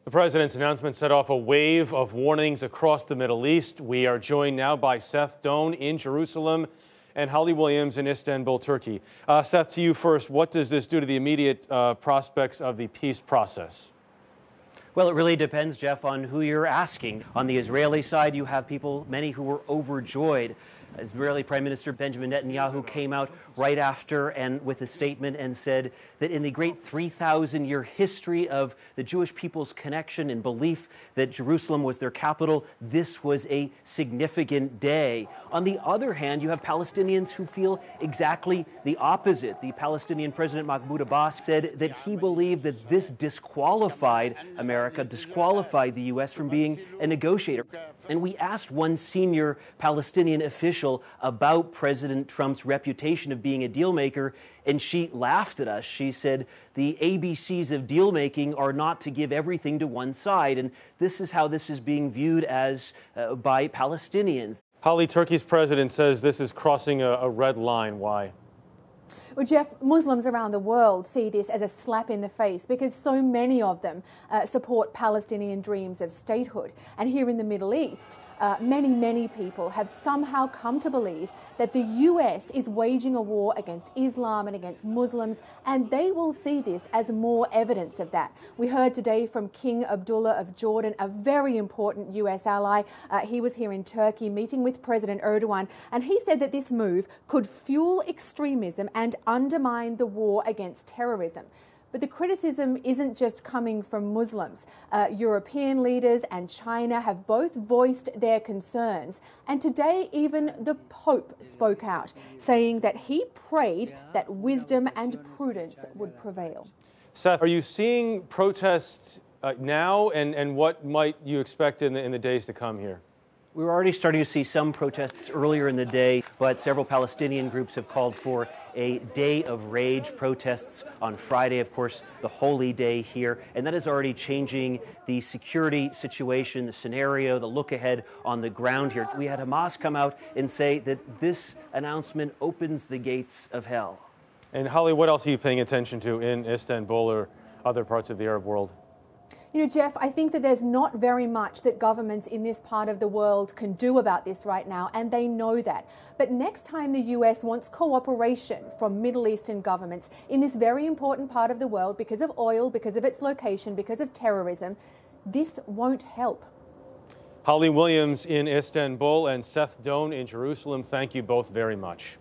The president's announcement set off a wave of warnings across the Middle East. We are joined now by Seth Doane in Jerusalem and Holly Williams in Istanbul, Turkey. Seth, to you first. What does this do to the immediate prospects of the peace process? Well, it really depends, Jeff, on who you're asking. On the Israeli side, you have many who were overjoyed. Israeli Prime Minister Benjamin Netanyahu came out right after and with a statement and said that in the great 3,000-year history of the Jewish people's connection and belief that Jerusalem was their capital, this was a significant day. On the other hand, you have Palestinians who feel exactly the opposite. The Palestinian President Mahmoud Abbas said that he believed that this disqualified America, disqualified the U.S. from being a negotiator. And we asked one senior Palestinian official about President Trump's reputation of being a deal maker, and she laughed at us. She said the ABCs of deal making are not to give everything to one side, and this is how this is being viewed as by Palestinians. Holly, Turkey's president says this is crossing a red line. Why? Well, Jeff, Muslims around the world see this as a slap in the face because so many of them support Palestinian dreams of statehood. And here in the Middle East, many people have somehow come to believe that the US is waging a war against Islam and against Muslims, and they will see this as more evidence of that. We heard today from King Abdullah of Jordan, a very important US ally. He was here in Turkey meeting with President Erdogan, and he said that this move could fuel extremism and undermine the war against terrorism. But the criticism isn't just coming from Muslims. European leaders and China have both voiced their concerns. And today, even the Pope spoke out, saying that he prayed that wisdom and prudence would prevail. Seth, are you seeing protests now, and what might you expect in the days to come here? We were already starting to see some protests earlier in the day, but several Palestinian groups have called for a day of rage protests on Friday, of course, the holy day here, and that is already changing the security situation, the scenario, the look ahead on the ground here. We had Hamas come out and say that this announcement opens the gates of hell. And Holly, what else are you paying attention to in Istanbul or other parts of the Arab world? You know, Jeff, I think that there's not very much that governments in this part of the world can do about this right now, and they know that. But next time the US wants cooperation from Middle Eastern governments in this very important part of the world because of oil, because of its location, because of terrorism, this won't help. Holly Williams in Istanbul and Seth Doane in Jerusalem, thank you both very much.